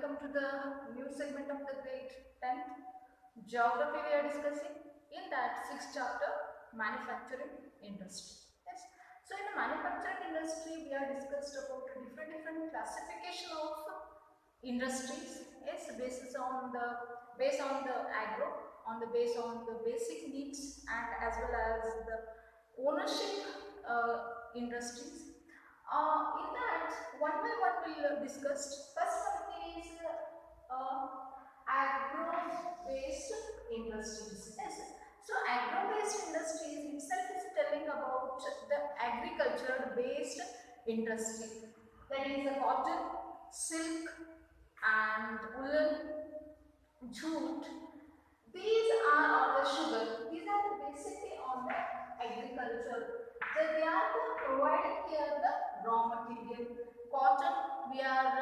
welcome to the new segment of the grade 10th. Geography we are discussing. In that 6th chapter, manufacturing industry. Yes. So in the manufacturing industry, we are discussed about different classification of industries. Yes, based on the agro, based on the basic needs, and as well as the ownership industries. In that, one by one we'll discuss. First one is agro-based industries. Yes. So agro-based industries itself is telling about the agriculture-based industry. That is the cotton, silk, and woolen, jute. These are on the sugar. These are basically on the agriculture. So they are providing here the raw material. Cotton we are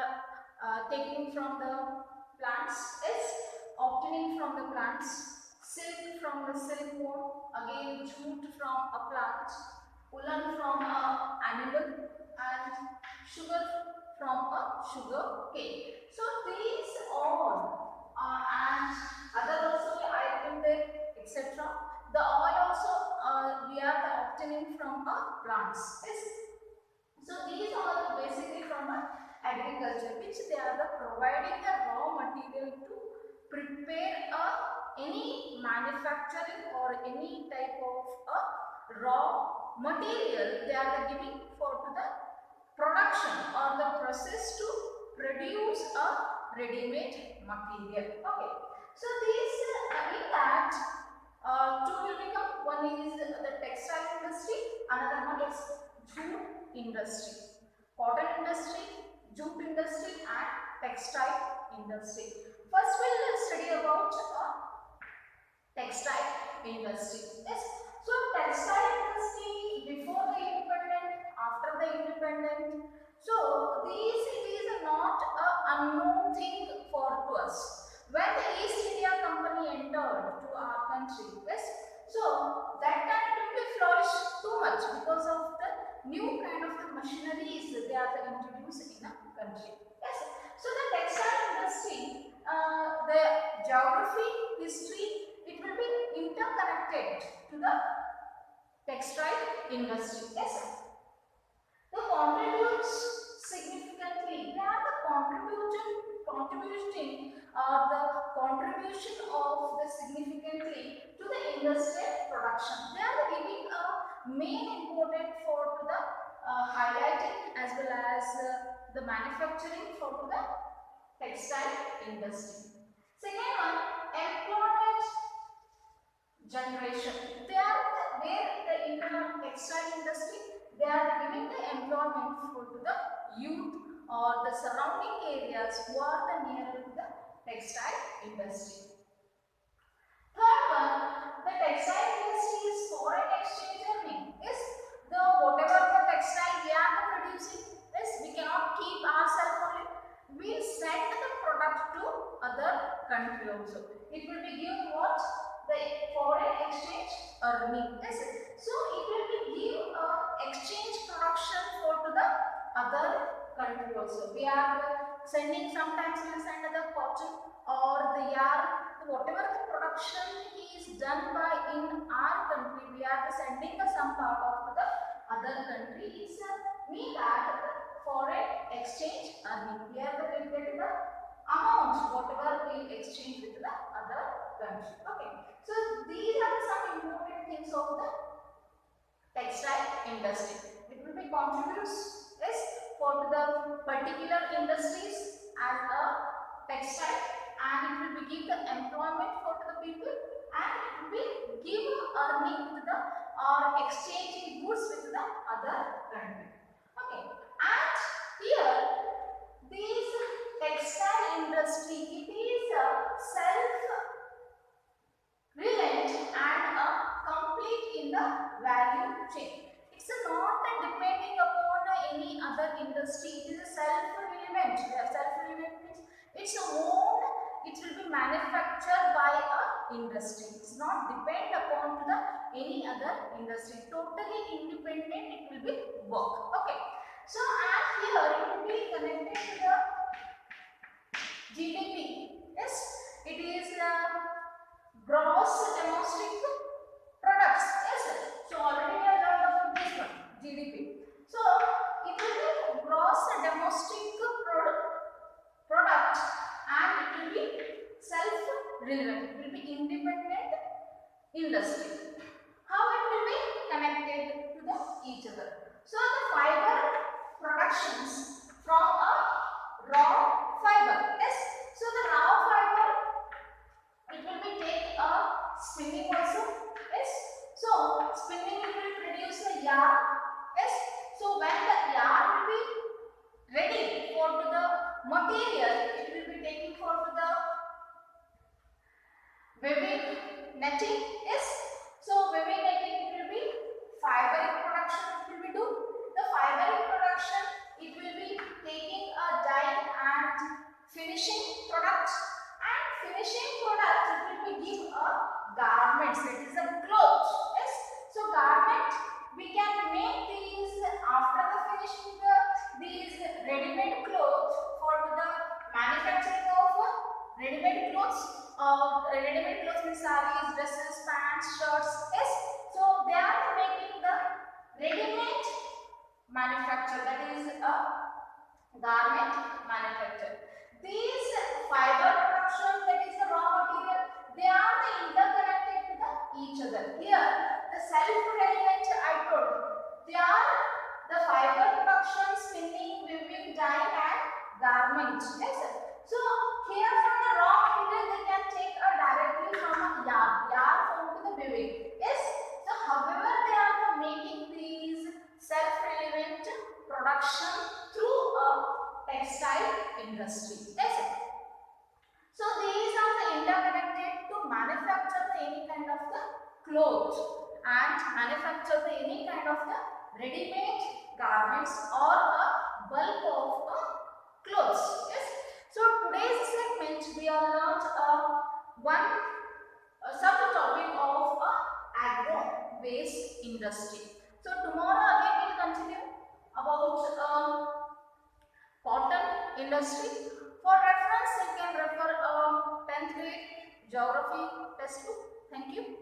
taking from the plants, is obtaining from the plants. Silk from the silkworm. Again jute from a plant. Woolen from a animal, and sugar from a sugar cane. So these all and other also item there, etc. The oil also we are obtaining from plants. Yes. So these are basically from agriculture, which they are providing the raw material to prepare any manufacturing or any type of raw material they are giving for to the production or the process to produce a ready-made material. Okay. So these in that two will become, one is the textile industry, another one is jute industry. Cotton industry, jute industry, and textile industry. First we will study about textile industry. Yes. So textile industry before the independent, after the independent. So these it is not a unknown thing for to us. When the East India Company entered to our country, yes, so that time it will be flourished too much because of the new kind of the machineries they are introduced in a country. Yes. So the textile industry, the geography, history, it will be interconnected to the textile industry. Yes. The contributes significantly. They are the contributing the contribution of the significantly to the industrial production. They are giving a main important for the highlighting as well as the manufacturing for the textile industry. Second one, employment generation. They are where the textile industry, they are giving the employment for to the youth or the surrounding areas who are the nearer to the textile industry. Third one, the textile industry is foreign exchange earning. Yes, the whatever the textile we are producing, yes, we cannot keep ourselves only. We send the product to other country also. It will be give what? The foreign exchange earning. Yes. So it will be give exchange production for to the other country also. We are sending, sometimes we will send the cotton or the yarn, whatever the production is done by in our country, we are sending some part of the other country. It's mean that foreign exchange earning. We are going to get the amount whatever we exchange with the other country. Okay. So these are some important things of the textile industry. It will be contributes, yes, for the particular industries as a textile, and it will be give the employment for the people, and it will give earning to the or exchanging goods with the other country. Okay. And here this textile industry, it is a self-reliant and complete in the value chain. It's not depending upon any other industry. It is a self-reliant. Self-reliant means its own. It will be manufactured by a industry. It's not depend upon to the any other industry. Totally independent. It will be work. Okay. So and here it will be connected to the GDP. So it will be gross domestic product, and it will be self-reliant. It will be independent industry. How it will be connected to each other? So the fiber productions from a raw fiber. Yes. So the raw fiber, it will be take a spinning also. Yes. So spinning it will produce a yarn. Yes. So when the yarn will be ready for the material, it will be taking for the weaving netting. Yes. So weaving netting, it will be fiber production. It will be do the fiber production. It will be taking a dye and finishing product, and finishing product it will be give a garments. That is a cloth. Yes. So garment we can make these after the finishing these ready-made clothes for the manufacturing of ready-made clothes. Ready-made clothes means sarees, dresses, pants, shirts. Yes. So they are making the ready-made manufacture. That is a garment manufacture. These fiber production, that is the raw material, they are the interconnected to each other. Here, the self-reliant I told, they are the fiber production, spinning, weaving, dyeing, and garment. Yes. So here from the raw material they can take directly from a yarn form to the weaving. Yes. So however they are making these self-relevant production through a textile industry. Yes. So these are the interconnected to manufacture any kind of the clothes and manufacture any kind of the ready-made garments or a bulk of clothes. Yes. So today's segment we are learned one subtopic of agro-based industry. So tomorrow again we will continue about cotton industry. For reference, you can refer 10th grade geography textbook. Thank you.